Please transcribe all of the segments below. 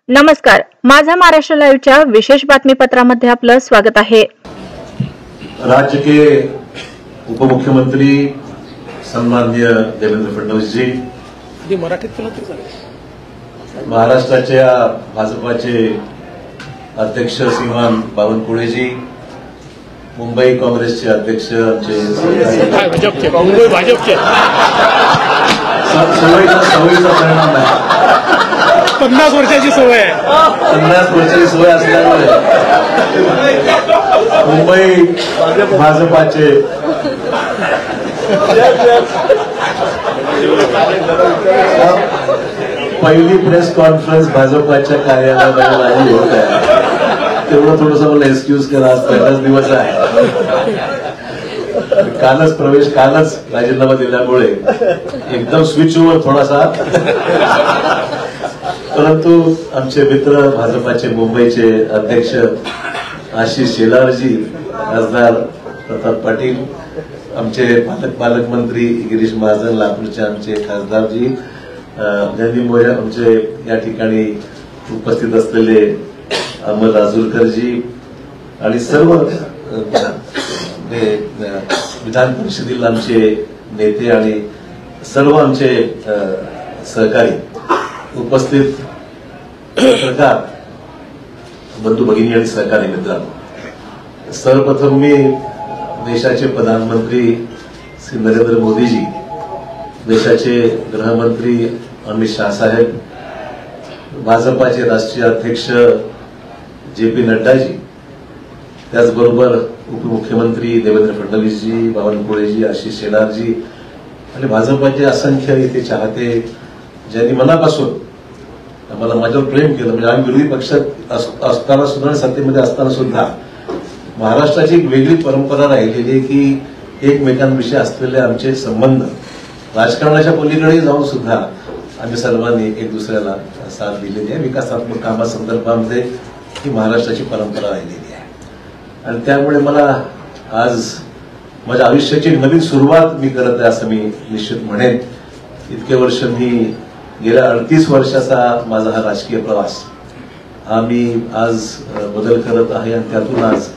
नमस्कार, माझा महाराष्ट्र लाईव्हच्या विशेष बातमीपत्रामध्ये आपलं स्वागत आहे। राज्य के उप मुख्यमंत्री सन्माननीय देवेंद्र फडणवीस जी, महाराष्ट्राच्या भाजपाचे अध्यक्ष श्रीमान बावनकुळे जी, मुंबई काँग्रेसचे अध्यक्ष सवयीचा परिणाम आहे। 50 वर्षाची सवय आहे। 50 वर्षाची सवय असल्यामुळे मुंबई भाजपाचे पहिली प्रेस कॉन्फरन्स भाजपाच्या कार्यालयामध्ये माझी होत आहे। तेवढं थोडंसं मला एक्सक्यूज करा, आज पहिलाच दिवस आहे। कालच राजीनामा दिल्यामुळे एकदम स्विच ओव्हर थोडासा, परंतु आमचे मित्र भाजपाचे मुंबईचे अध्यक्ष आशिष शेलारजी, खासदार प्रताप पाटील, आमचे पालकमंत्री गिरीश महाजन, लातूरचे आमचे खासदारजी, आमचे या ठिकाणी उपस्थित असलेले अमर राजूरकरजी आणि सर्व विधान परिषदेतील आमचे नेते आणि सर्व आमचे सहकारी उपस्थित पत्रकार बंधू भगिनी आणि सहकारी मित्रांनो, सर्वप्रथम मी देशाचे प्रधानमंत्री श्री नरेंद्र मोदीजी, देशाचे गृहमंत्री अमित शाह साहेब, भाजपाचे राष्ट्रीय अध्यक्ष जे.पी. नड्डाजी, त्याचबरोबर उपमुख्यमंत्री देवेंद्र फडणवीसजी, बावनकुळेजी, आशिष शेलारजी आणि भाजपाचे असंख्य इथे चाहते, ज्यांनी मनापासून आम्हाला माझ्यावर प्रेम केलं। म्हणजे आम्ही विरोधी पक्षात असताना सुद्धा आणि सत्तेमध्ये असताना सुद्धा महाराष्ट्राची एक वेगळी परंपरा राहिलेली आहे की एकमेकांविषयी असलेले आमचे संबंध राजकारणाच्या पलीकडे जाऊन सुद्धा आम्ही सर्वांनी एक दुसऱ्याला साथ दिलेली आहे। विकासात्मक कामासंदर्भामध्ये ही महाराष्ट्राची परंपरा राहिलेली आहे आणि त्यामुळे मला आज माझ्या आयुष्याची नवीन सुरुवात मी करत आहे असं मी निश्चित म्हणेन। इतके वर्ष मी गेल्या 38 वर्षाचा माझा हा राजकीय प्रवास हा मी आज बदल करत आहे आणि त्यातून आज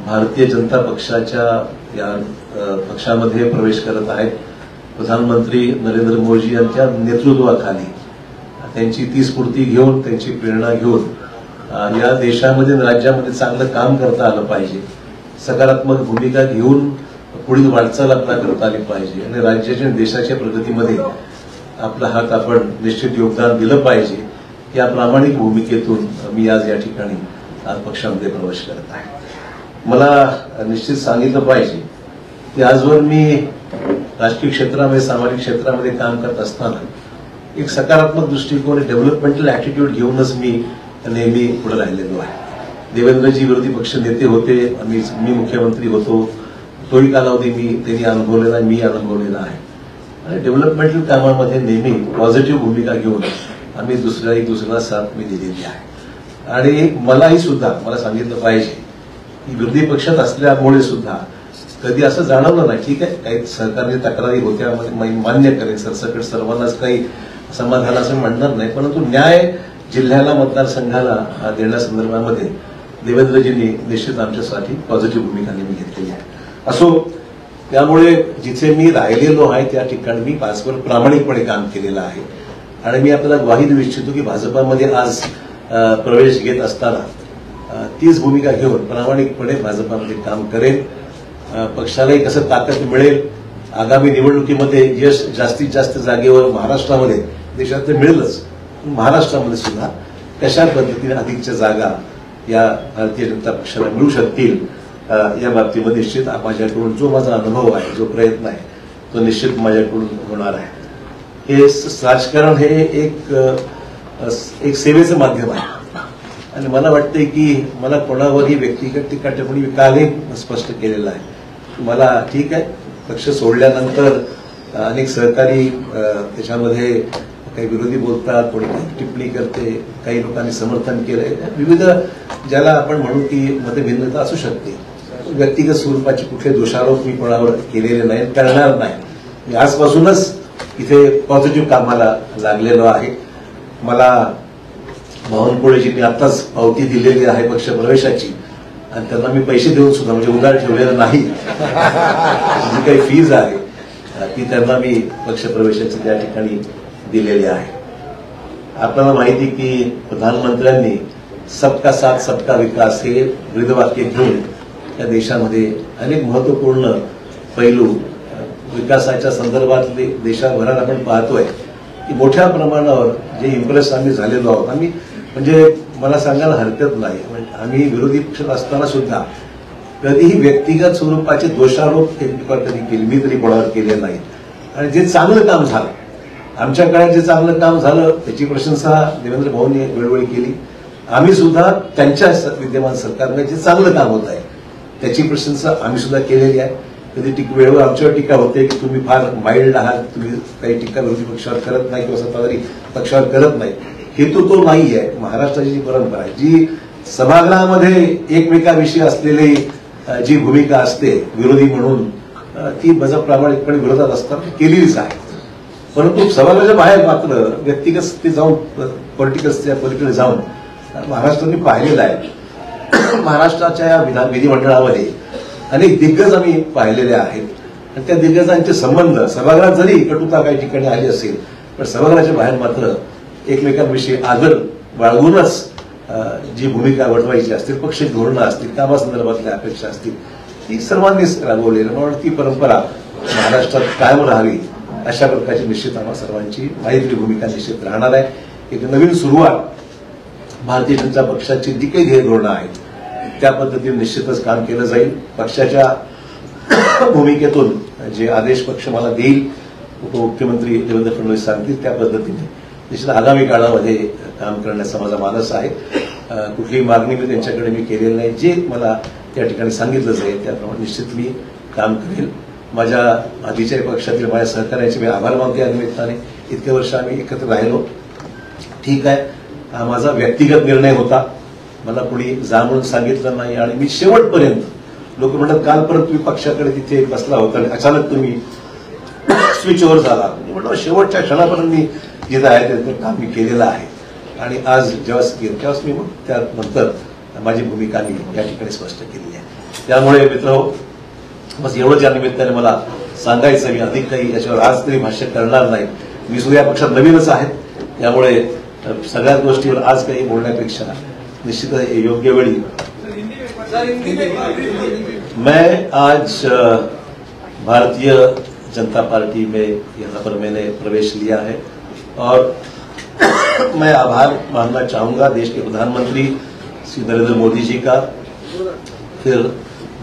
भारतीय जनता पक्षाच्या या पक्षामध्ये प्रवेश करत आहे। प्रधानमंत्री नरेंद्र मोदी यांच्या नेतृत्वाखाली त्यांची ती स्फूर्ती घेऊन, त्यांची प्रेरणा घेऊन या देशामध्ये आणि राज्यामध्ये चांगलं काम करता आलं पाहिजे, सकारात्मक भूमिका घेऊन पुढील वाटचाल आपल्याला करता आली पाहिजे आणि राज्याच्या आणि देशाच्या प्रगतीमध्ये आपला हात आपण निश्चित योगदान दिलं पाहिजे। या प्रामाणिक भूमिकेतून मी आज या ठिकाणी आज पक्षामध्ये प्रवेश करत आहे। मला निश्चित सांगितलं पाहिजे की आजवर मी राजकीय क्षेत्रामध्ये, सामाजिक क्षेत्रामध्ये काम करत असताना एक सकारात्मक दृष्टिकोन, डेव्हलपमेंटल ऍटिट्यूड घेऊनच मी नेहमी पुढे राहिलेलो आहे। देवेंद्रजी विरोधी पक्ष नेते होते, मी मुख्यमंत्री होतो, तोही कालावधी त्यांनी अनुभवलेला, मी अनुभवलेला आहे आणि डेव्हलपमेंटल कामामध्ये नेहमी पॉझिटिव्ह भूमिका घेऊन आम्ही एक दुसऱ्याला साथ मी दिलेली आहे। आणि मलाही सुद्धा मला सांगितलं पाहिजे की विरोधी पक्षात असल्यामुळे सुद्धा कधी असं जाणवलं नाही, ठीक आहे काही सहकारी तक्रारी होत्या, मान्य करेन, सरसकट सर्वांनाच काही समाधान असं म्हणणार नाही, परंतु न्याय जिल्ह्याला, मतदारसंघाला देण्यासंदर्भामध्ये देवेंद्रजींनी निश्चित आमच्यासाठी पॉझिटिव्ह भूमिका नेहमी घेतलेली आहे। असो, त्यामुळे जिथे मी राहिलेलो आहे त्या ठिकाणी मी पासवर प्रामाणिकपणे काम केलेलं आहे आणि मी आपल्याला ग्वाही देऊ इच्छितो की भाजपामध्ये आज प्रवेश घेत असताना तीच भूमिका घेऊन प्रामाणिकपणे भाजपामध्ये काम करेन। पक्षालाही कसं ताकद मिळेल, आगामी निवडणुकीमध्ये यश जास्तीत जास्त जागेवर महाराष्ट्रामध्ये, देशात तर मिळेलच, महाराष्ट्रामध्ये सुद्धा कशा पद्धतीने अधिकच्या जागा या भारतीय जनता पक्षाला मिळू शकतील या बाबतीमध्ये निश्चित माझ्याकडून जो माझा अनुभव आहे, जो प्रयत्न आहे, तो निश्चित माझ्याकडून होणार आहे। हे राजकारण हे एक सेवेचं माध्यम आहे आणि मला वाटतंय की मला कोणावरही व्यक्तिगत टीका टिप्पणी कालही स्पष्ट केलेलं आहे। मला ठीक आहे, पक्ष सोडल्यानंतर अनेक सहकारी त्याच्यामध्ये काही विरोधी बोलतात, कोणी टिप्पणी करते, काही लोकांनी समर्थन केलंय, विविध ज्याला आपण म्हणू की मतभिन्नता असू शकते। व्यक्तिगत स्वरूपाचे कुठले दोषारोप मी कोणावर केलेले नाही, करणार नाही। मी आजपासूनच इथे पॉझिटिव्ह कामाला लागलेलो आहे। मला बावनकुळेजींनी आताच पावती दिलेली आहे पक्ष प्रवेशाची आणि त्यांना मी पैसे देऊन सुद्धा म्हणजे उधार ठेवलेलं नाही. जी काही फीज आहे ती त्यांना मी पक्ष प्रवेशाची त्या ठिकाणी दिलेली आहे. आपल्याला माहिती की प्रधानमंत्र्यांनी सबका साथ सबका विकास हे ब्रीदवाक्य घेऊन या देशामध्ये अनेक महत्वपूर्ण पैलू विकासाच्या संदर्भातले देशाभरात आपण पाहतोय की मोठ्या प्रमाणावर जे इम्प्रेस आम्ही झालेलो आहोत. आम्ही म्हणजे मला सांगायला हरकत नाही, आम्ही विरोधी पक्षात असताना सुद्धा कधीही व्यक्तिगत स्वरूपाचे दोषारोप एकमेकावर कधी केले मी तरी कोणावर केले नाही. आणि जे चांगलं काम झालं आमच्या काळात जे चांगलं काम झालं त्याची प्रशंसा देवेंद्र भाऊंनी वेळोवेळी केली. आम्ही सुद्धा त्यांच्या विद्यमान सरकारने जे चांगलं काम होत आहे त्याची प्रशंसा आम्ही सुद्धा केलेली आहे. कधी वेळेवर आमच्यावर टीका होते की तुम्ही फार माइल्ड आहात, तुम्ही काही टीका विरोधी पक्षावर करत नाही किंवा सत्ताधारी पक्षावर करत नाही. हेतू तो नाही आहे. महाराष्ट्राची जी परंपरा आहे जी सभागृहामध्ये एकमेकाविषयी असलेली जी भूमिका असते विरोधी म्हणून ती माझा प्रामाणिकपणे विरोधात असताना केलेलीच आहे. परंतु सभागृहाच्या बाहेर मात्र व्यक्तिगत स्थिती जाऊन पॉलिटिकलच्या पलीकडे जाऊन महाराष्ट्राने पाहिलेलं आहे. महाराष्ट्राच्या विधिमंडळामध्ये अनेक दिग्गज आम्ही पाहिलेले आहेत आणि त्या दिग्गजांचे संबंध सभागृहात जरी कटुता काही ठिकाणी आली असेल पण सभागृहाच्या बाहेर मात्र एकमेकांविषयी आदर बाळगूनच जी भूमिका वठवायची असतील, पक्ष धोरणं असतील, कामासंदर्भातल्या अपेक्षा असतील ती सर्वांनीच राबवलेली. म्हणून ती परंपरा महाराष्ट्रात कायम राहावी अशा प्रकारची निश्चित आम्हा सर्वांची मैत्री भूमिका निश्चित राहणार आहे. एक नवीन सुरुवात भारतीय जनता पक्षाची जी काही ध्येय धोरणं आहेत त्या पद्धतीने निश्चितच काम केलं जाईल. पक्षाच्या भूमिकेतून जे आदेश पक्ष मला देईल उपमुख्यमंत्री देवेंद्र फडणवीस सांगतील त्या पद्धतीने निश्चित आगामी काळामध्ये काम करण्याचा माझा मानस आहे. कुठलीही मागणी मी त्यांच्याकडे मी केलेली नाही. जे मला त्या ठिकाणी सांगितलं जाईल त्याप्रमाणे निश्चित मी काम करेल. माझ्या आधीच्या पक्षातील माझ्या सहकार्याचे मी आभार मानते. या निमित्ताने इतके वर्ष आम्ही एकत्र राहिलो. ठीक आहे, हा माझा व्यक्तिगत निर्णय होता, मला कोणी जा म्हणून सांगितलं नाही आणि मी शेवटपर्यंत लोक म्हणतात काल परत तुम्ही पक्षाकडे तिथे बसला होता आणि अचानक तुम्ही स्विच ओव्हर झाला. म्हटलं शेवटच्या क्षणापर्यंत मी जिथं आहे त्याचं काम मी केलेलं आहे आणि आज जेव्हा मी मग त्यानंतर माझी भूमिका मी या ठिकाणी स्पष्ट केलेली आहे. त्यामुळे मित्र बस एवढंच या निमित्ताने मला सांगायचं. मी अधिक काही याच्यावर आज तरी भाष्य करणार नाही. मी सुद्धा या पक्षात नवीनच आहे त्यामुळे सगळ्याच गोष्टीवर आज काही बोलण्यापेक्षा निश्चित योग्य वेळी मैं आज भारतीय जनता पार्टी में यहाँ पर मैंने प्रवेश लिया है और मैं आभार मानना चाहूंगा देश के प्रधानमंत्री श्री नरेंद्र मोदी जी का, फिर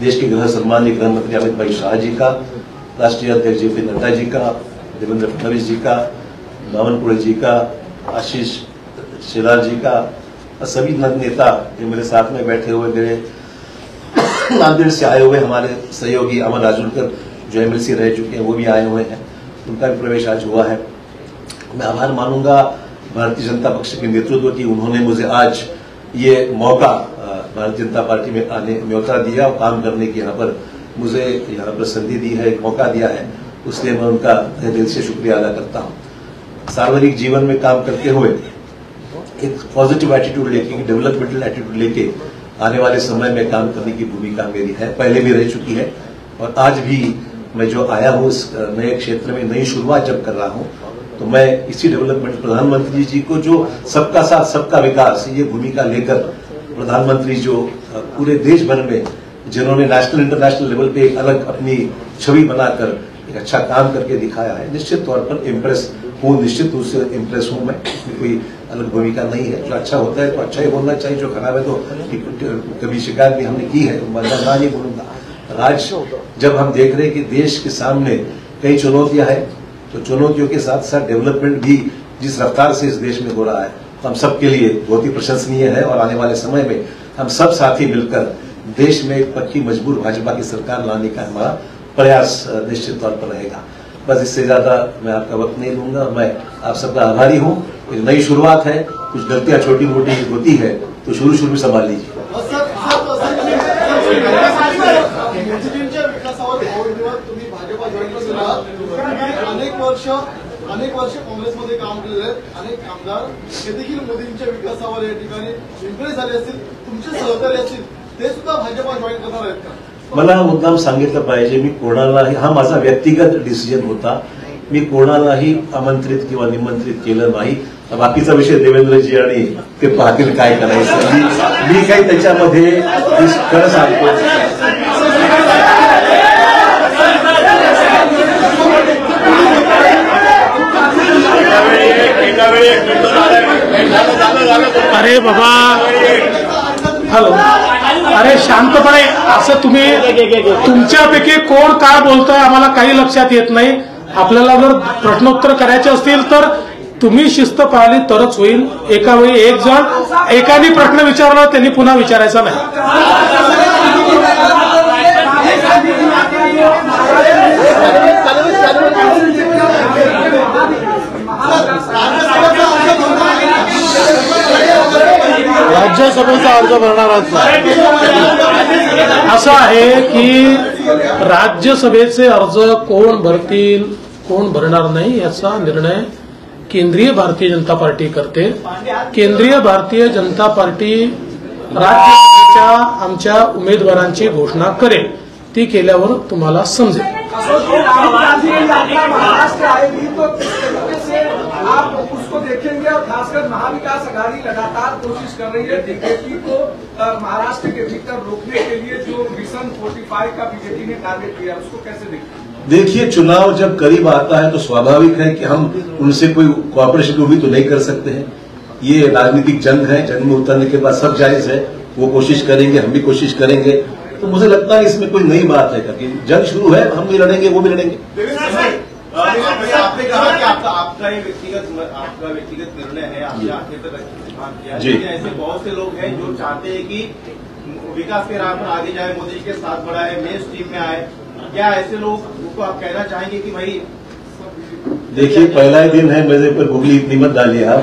देश के सम्माननीय गृह मंत्री अमित भाई शाह जी का, राष्ट्रीय अध्यक्ष जे पी नड्डा जी का, देवेंद्र फडणवीस जी का, बावनकुळे जी का, आशीष शेलार जी का, सभी नेता जो मेरे साथ में बैठे हुए मेरे नांदेड़ से आए हुए हमारे सहयोगी अमर राजूरकर जो एमएलसी रह चुके हैं वो भी आए हुए हैं, उनका भी प्रवेश आज हुआ है. मैं आभार मानूंगा भारतीय जनता पक्ष के नेतृत्व की. उन्होंने मुझे आज ये मौका भारतीय जनता पार्टी में आने न्योता दिया और काम करने की यहाँ पर मुझे यहाँ पर संधि दी है, एक मौका दिया है, उसलिए मैं उनका दिल से शुक्रिया अदा करता हूँ. सार्वजनिक जीवन में काम करते हुए एक पॉजिटिव एटीट्यूड लेके, डेवलपमेंटल एटीट्यूड लेके आने वाले समय में काम करने की भूमिका मेरी है, पहले भी रह चुकी है और आज भी मैं जो आया हूँ इस नए क्षेत्र में नई शुरुआत जब कर रहा हूँ तो मैं इसी डेवलपमेंट प्रधानमंत्री जी को जो सबका साथ सबका विकास ये भूमिका लेकर प्रधानमंत्री जो पूरे देश भर में जिन्होंने नेशनल इंटरनेशनल लेवल पे एक अलग अपनी छवि बनाकर एक अच्छा काम करके दिखाया है, निश्चित तौर पर इम्प्रेस हूँ, निश्चित रूप से इम्प्रेस हूँ मैं. कोई अलग भूमिका नहीं है. जो अच्छा होता है तो अच्छा ही बोलना चाहिए, जो खराब है तो कभी शिकायत भी हमने की है, मैं नहीं बोलूंगा. आज जब हम देख रहे हैं कि देश के सामने कई चुनौतियां हैं तो चुनौतियों के साथ साथ डेवलपमेंट भी जिस रफ्तार से इस देश में हो रहा है हम सबके लिए बहुत ही प्रशंसनीय है और आने वाले समय में हम सब साथी मिलकर देश में एक पक्की मजबूर भाजपा की सरकार लाने का हमारा प्रयास निश्चित तौर पर रहेगा. बस इससे ज्यादा मैं आपका वक्त नहीं लूंगा. मैं आप सबका आभारी हूँ. एक नई शुरुआत है, कुछ गलतियां छोटी मोटी होती है तो शुरू में संभाल लीजिए. विकासावर तुम्ही भाजपा जॉईन केला, अनेक वर्ष अनेक वर्ष काँग्रेसमध्ये काम केलेले आहेत, अनेक आमदार हे देखील मोदींच्या विकासावर या ठिकाणी इम्प्रेस झाले असतील, तुमचे सहकारी असतील, ते सुद्धा भाजपा जॉईन करणार आहेत का? मला मुद्दाम सांगितलं पाहिजे, मी कोणालाही, हा माझा व्यक्तिगत डिसिजन होता, मी कोणालाही आमंत्रित किंवा निमंत्रित केलं नाही. बाकीचा विषय देवेंद्रजी आणि ते पाहतील काय करायचं. मी काही त्याच्यामध्ये खरं सांगतो. अरे बाबा, हॅलो, अरे शांतपणे असं तुम्ही, तुमच्यापैकी कोण काय बोलतोय आम्हाला काही लक्षात येत नाही. आपल्याला जर प्रश्नोत्तर करायचे असतील तर तुम्ही शिस्त पाळली तरच होईल. एका वेळी एक जण एकाने प्रश्न विचारला त्यांनी पुन्हा विचारायचा नाही. राज्यसभेचा अर्ज भरणार असं आहे की राज्यसभेचे अर्ज कोण भरतील कोण भरणार नाही याचा निर्णय केंद्रीय भारतीय जनता पार्टी करते. केंद्रीय भारतीय जनता पार्टी राज्यसभेच्या आमच्या उमेदवारांची घोषणा करेल. ती केल्यावर तुम्हाला समजेल. महाराष्ट्र आएगी तो किस तरीके से आप उसको देखेंगे, और खासकर महाविकास आघाड़ी लगातार कोशिश कर रही है बीजेपी को महाराष्ट्र के भीतर रोकने के लिए, जो मिशन 45 का बीजेपी ने टारगेट किया, उसको कैसे देखते? देखिए, चुनाव जब करीब आता है तो स्वाभाविक है कि हम उनसे कोई कोऑपरेशन भी तो नहीं कर सकते हैं. ये राजनीतिक जंग है, जंग में उतरने के बाद सब जायज है, वो कोशिश करेंगे, हम भी कोशिश करेंगे. तो मुझे लगता है इसमें कोई नई बात है कि जंग शुरू है, हम भी लड़ेंगे, वो भी लड़ेंगे. आपने कहा कि आपका व्यक्तिगत निर्णय है, आपने आखिर तक इस्तेमाल किया, लेकिन ऐसे बहुत से लोग हैं जो चाहते हैं कि विकास के राह पर आगे जाए, मोदी के साथ बढ़ाए, मेन स्ट्रीम में आए. क्या ऐसे लोग को आप कहना चाहेंगे कि भाई? देखिए, पहला ही दिन है, मेरे पर गुगली इतनी मत डालिए आप.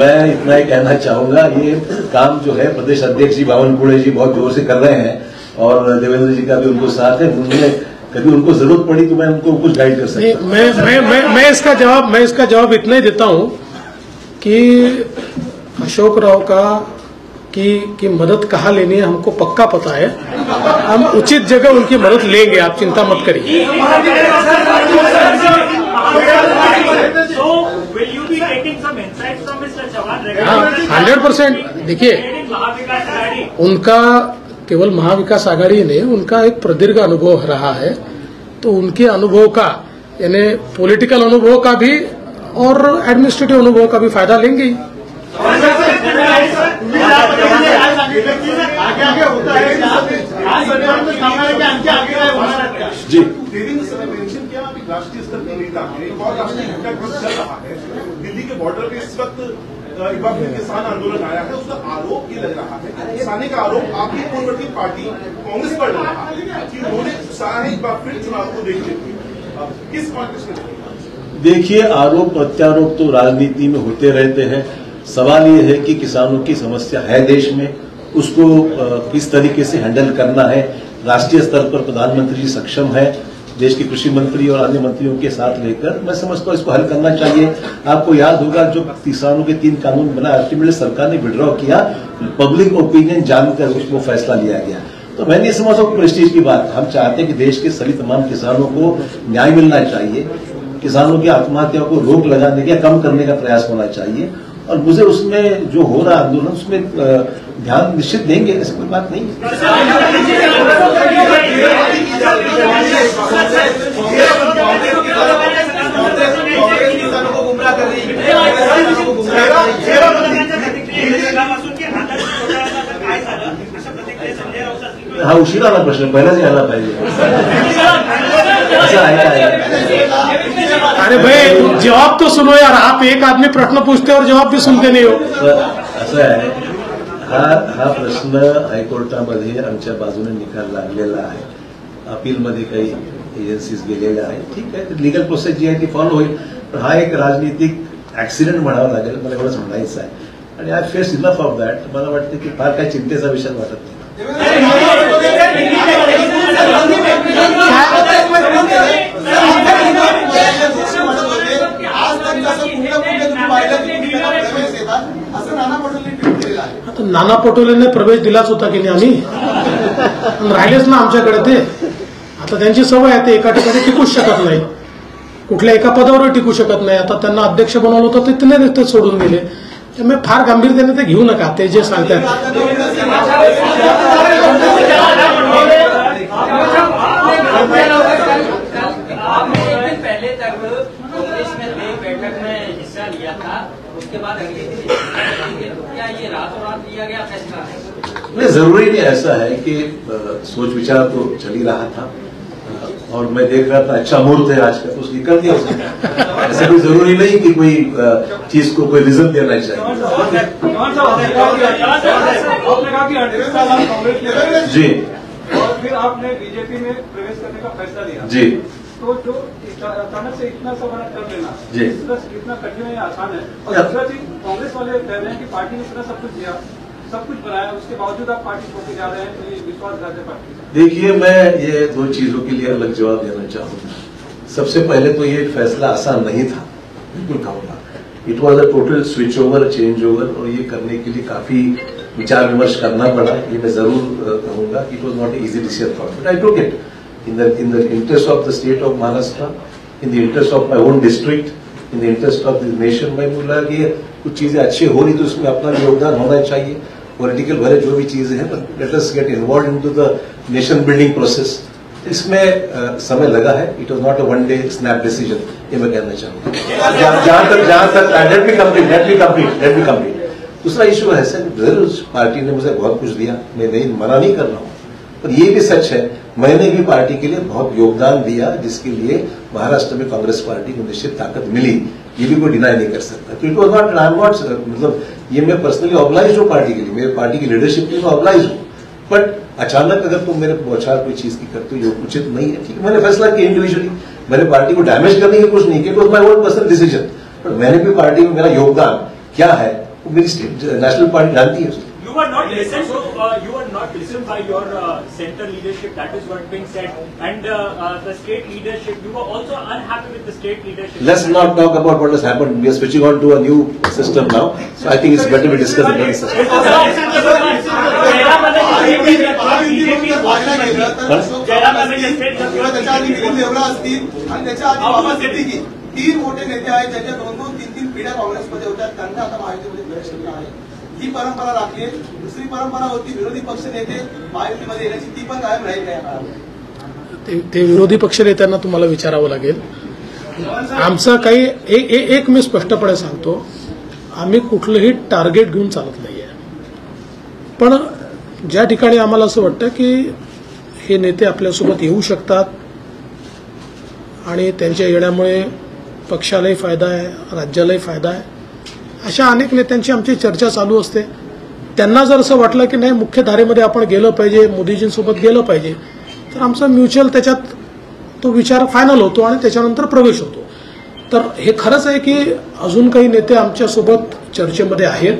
मैं इतना ही कहना चाहूंगा, ये काम जो है प्रदेश अध्यक्ष जी बावनकुळे जी बहुत जोर से कर रहे हैं और देवेंद्र जी का भी उनको साथ है. उन्होंने कभी उनको जरूरत पड़ी तो मैं उनको कुछ गाइड कर सकता हूं. मैं इसका जवाब इतना ही देता हूं कि अशोक राव की मदद कहाँ लेनी है हमको पक्का पता है. हम उचित जगह उनकी मदद लेंगे, आप चिंता मत करिए. हाँ, 100%. देखिए, उनका केवल महाविकास आघाड़ी ने, उनका एक प्रदीर्घ अनुभव रहा है, तो उनके अनुभव का, यानी पॉलिटिकल अनुभव का भी और एडमिनिस्ट्रेटिव अनुभव का भी फायदा लेंगे. जी, राष्ट्रीय स्तर के नेता हैं और राष्ट्रीय घटक चल रहा है. दिल्ली के बॉर्डर पे इस वक्त एक बार फिर किसान आंदोलन आया है, उसका आरोप ये लग रहा है, किसानी का आरोप आपकी पूर्ववर्ती पार्टी कांग्रेस पर लग रहा है कि उन्होंने उत्साह एक बार फिर चुनाव को देख लेते हैं. किस कॉन्टेक्स्ट में? देखिए, आरोप प्रत्यारोप तो राजनीति में होते रहते हैं. सवाल ये है कि किसानों की समस्या है देश में, उसको किस तरीके से हैंडल करना है. राष्ट्रीय स्तर पर प्रधानमंत्री जी सक्षम है, देश के कृषि मंत्री और अन्य मंत्रियों के साथ लेकर मैं समझता हूं इसको हल करना चाहिए. आपको याद होगा जो किसानों के 3 कानून बना, अल्टीमेटली सरकार ने विड्रॉ किया, पब्लिक ओपिनियन जानकर उसको फैसला लिया गया. तो मैं नहीं समझता प्रेस्टीज की बात. हम चाहते हैं कि देश के सभी तमाम किसानों को न्याय मिलना चाहिए, किसानों की आत्महत्याओं को रोक लगाने का, कम करने का प्रयास होना चाहिए. और मुझे उसमें जो हो रहा आंदोलन, उसमें ध्यान निश्चित देंगे, ऐसी कोई बात नहीं. हा उशीर आला प्रश्न, पहिलाच यायला पाहिजे. असं आहे काय? अरे भाई, जवाब तो सुनो यार. आप एक आदमी प्रश्न पूछते और जवाब भी सुनते नहीं हो. असं आहे, हा प्रश्न हायकोर्टामध्ये आमच्या बाजूने निकाल लागलेला आहे. अपीलमध्ये काही एजन्सीज गेलेल्या आहेत. ठीक आहे, लिगल प्रोसेस जी आहे ती फॉलो होईल. पण हा एक राजनीतिक ऍक्सिडेंट म्हणावा लागेल, मला एवढंच म्हणायचं आहे. आणि I face enough of that. मला वाटतं की फार काही चिंतेचा विषय वाटत नाही. आज नाना पटोलेंना प्रवेश दिलाच होता की नाही आम्ही, राहिलेच ना आमच्याकडे ते. आता त्यांची सवय आहे, ते एका ठिकाणी टिकूच शकत नाही, कुठल्या एका पदावर टिकू शकत नाही. आता त्यांना अध्यक्ष बनवलं होतं ते तिने ते सोडून गेले. त्यामुळे फार गांभीर्याने ते घेऊ नका ते जे सांगतात. पहले तक कांग्रेस में बैठक में हिस्सा लिया था, उसके बाद अगले दिन क्या ये रातों रात लिया गया फैसला है? नहीं, जरूरी नहीं ऐसा है कि सोच विचार तो चल ही रहा था और मैं देख रहा था अच्छा मुहूर्त है आज का, तो उसकी कर दिया उसने. ऐसा कोई जरूरी नहीं कि कोई चीज को कोई रीजन देना चाहिए. जी, और फिर आपने बीजेपी में प्रवेश करने का फैसला लिया जी. तो जो अचानक से इतना सब कर लेना जी. इतना कठिन है, आसान है. और दूसरा चीज, कांग्रेस वाले कह रहे हैं कि पार्टी ने इतना सब कुछ दिया, सब कुछ बनाया, उसके बावजूद आप पार्टी छोड़ते जा रहे हैं, तो ये विश्वासघात है पार्टी. देखिए, मैं ये दो चीजों के लिए अलग जवाब देना चाहूंगा. सबसे पहले तो ये फैसला आसान नहीं था, बिल्कुल कहूंगा. It was a total switch over, change over, और ये करने के लिए काफी विचार विमर्श करना पड़ा. ये मैं जरूर कहूंगा कि it was not easy decision for me, but I took it in the interest of the state of Maharashtra, in the interest of my own district, in the interest of the nation. मैं बोला कि कुछ चीजें अच्छी हो रही तो उसमें अपना योगदान होना चाहिए. पॉलिटिकल भरे जो भी चीजें हैं, let us get involve into the nation building process. इसमें समय लगा है. It was not a one day snap decision, ये मैं कहना चाहूंगा. जहां तक लेट बी कंप्लीट. दूसरा इशू है सर, जरूर पार्टी ने मुझे बहुत कुछ दिया, मैं नहीं मना नहीं कर रहा हूं, पर ये भी सच है मैंने भी पार्टी के लिए बहुत योगदान दिया, जिसके लिए महाराष्ट्र में कांग्रेस पार्टी को निश्चित ताकत मिली, ये भी कोई डिनाई नहीं कर सकता. तो it was not, I am not, मतलब ये मैं पर्सनली ऑब्लाइज हूँ पार्टी के लिए, मेरे पार्टी की लीडरशिप के लिए ऑब्लाइज हूँ. बट अचानक अगर तुम मेरे बौछार कोई चीज की करते हो जो उचित नहीं है, ठीक है, मैंने फैसला किया इंडिविजुअली. मैंने पार्टी को डैमेज करने की कुछ नहीं किया, it was my own personal decision. But मैंने भी पार्टी में मेरा योगदान क्या है वो मेरी स्टेट नेशनल पार्टी जानती है. You were not listened by your central leadership. That is what being said, and the state leadership. You were also unhappy with the state leadership. Let's not talk about what has happened. We are switching on to a new system now, so I think it's better we discuss the current system. तीन मोठे नेते आहेत ज्यांच्या दोन दोन तीन तीन पिढ्या काँग्रेसमध्ये होत्या, त्यांना आता महायुतीमध्ये प्रवेश केला आहे. ही परंपरा राखली. दुसरी परंपरा होती विरोधी पक्ष नेते महायुतीमध्ये येण्याची, ती पण कायम राहील काय? ते विरोधी पक्ष नेत्यांना तुम्हाला विचारावं लागेल. आमचं काही एक मी स्पष्टपणे सांगतो, आम्ही कुठलंही टार्गेट घेऊन चालत नाहीये. पण ज्या ठिकाणी आम्हाला असं वाटतं की हे नेते आपल्यासोबत येऊ शकतात आणि त्यांच्या येण्यामुळे पक्षालाही फायदा आहे, राज्यालाही फायदा आहे, अशा अनेक नेत्यांची आमची चर्चा चालू असते. त्यांना जर असं वाटलं की नाही मुख्य धारेमध्ये आपण गेलं पाहिजे, मोदीजींसोबत गेलं पाहिजे, तर आमचा म्युच्युअल त्याच्यात तो विचार फायनल होतो आणि त्याच्यानंतर प्रवेश होतो. तर हे खरंच आहे की अजून काही नेते आमच्यासोबत चर्चेमध्ये आहेत.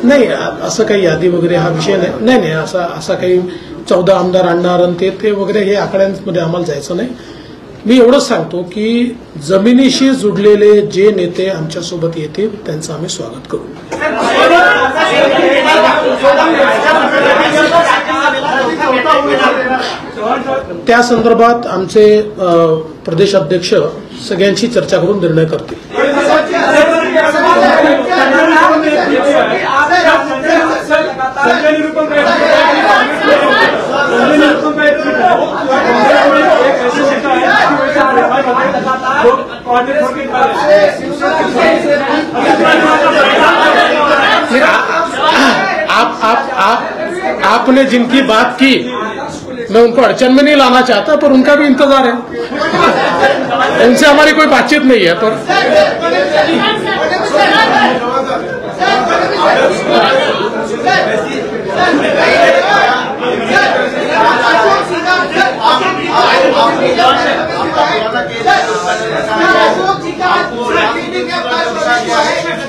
नाही, असं काही यादी वगैरे हा विषय नाही. नाही असा काही 14 आमदार आणणार आणि ते वगैरे हे आकड्यांमध्ये आम्हाला जायचं नाही. मी एवढंच सांगतो की जमिनीशी जुडलेले जे नेते आमच्यासोबत येतील त्यांचं आम्ही स्वागत करू. त्या संदर्भात आमचे प्रदेश अध्यक्ष सगळ्यांशी चर्चा करून निर्णय करतील. आपने जिनकी बात की मैं उनको अड़चन में नहीं लाना चाहता, पर उनका भी इंतजार है. उनसे हमारी कोई बातचीत नहीं है. पर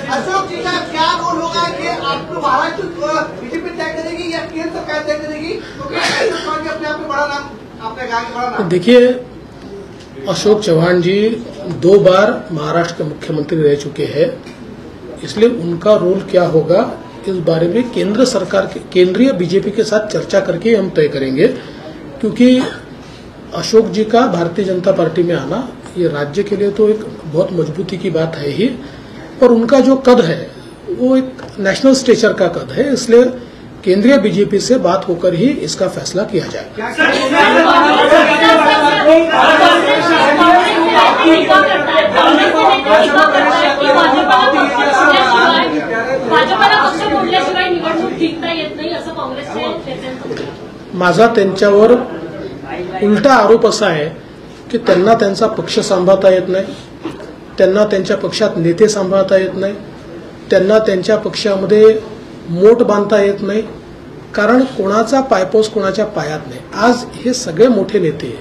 अशोक जी का क्या रोल होगा कि आपको महाराष्ट्र बीजेपी तय करेगी या केंद्र सरकार तय करेगी? क्योंकि सरकार के अपने आप में बड़ा नाम, अपने गांव में बड़ा नाम. देखिए, अशोक चौहान जी 2 बार महाराष्ट्र के मुख्यमंत्री रह चुके हैं, इसलिए उनका रोल क्या होगा इस बारे में केंद्र सरकार के केंद्रीय बीजेपी के साथ चर्चा करके हम तय करेंगे, क्योंकि अशोक जी का भारतीय जनता पार्टी में आना ये राज्य के लिए तो एक बहुत मजबूती की बात है ही, पर उनका जो कद है वो एक नेशनल स्टेचर का कद है, इसलिए केंद्रीय बीजेपी से बात होकर ही इसका फैसला किया जाएगा। माझा त्यांच्यावर उलटा आरोप असा आहे की त्यांना त्यांचा पक्ष सांभाळता येत नाही, त्यांना त्यांच्या पक्षात नेते सांभाळता येत नाही, त्यांना त्यांच्या पक्षामध्ये मोठ बांधता येत नाही, कारण कोणाचा पायपोस कोणाच्या पायात नाही। आज हे सगळे मोठे नेते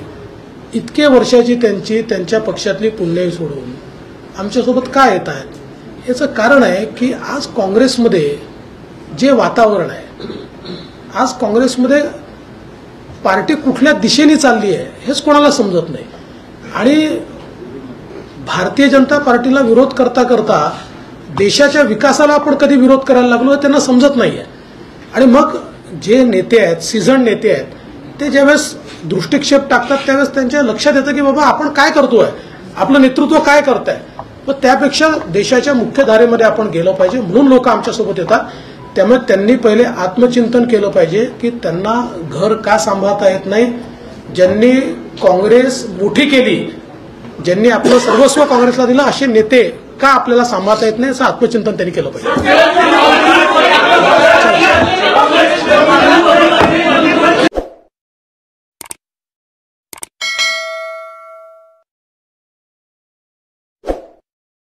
इतके वर्षाची त्यांच्या पक्षातली पुण्याई सोडून आमच्यासोबत का येत आहेत, याचं कारण आहे की आज काँग्रेसमध्ये जे वातावरण आहे, आज काँग्रेसमध्ये पार्टी कुठल्या दिशेने चालली आहे हेच कोणाला समजत नाही, आणि भारतीय जनता पार्टीला विरोध करता करता देशाच्या विकासाला आपण कधी विरोध करायला लागलो हे त्यांना समजत नाहीये। आणि मग जे नेते आहेत, सीझन नेते आहेत, ते ज्यावेळेस दृष्टिक्षेप टाकतात त्यावेळेस त्यांच्या लक्षात येतं की बाबा आपण काय करतोय, आपलं नेतृत्व काय करतंय, मग त्यापेक्षा देशाच्या मुख्य धारेमध्ये आपण गेलो पाहिजे, म्हणून लोक आमच्यासोबत येतात। त्यामुळे त्यांनी पहिले आत्मचिंतन केलं पाहिजे की त्यांना घर का सांभाळता येत नाही, ज्यांनी काँग्रेस मोठी केली, ज्यांनी आपलं सर्वस्व काँग्रेसला दिलं, असे नेते का आपल्याला सांभाळता येत नाही, असं आत्मचिंतन त्यांनी केलं पाहिजे।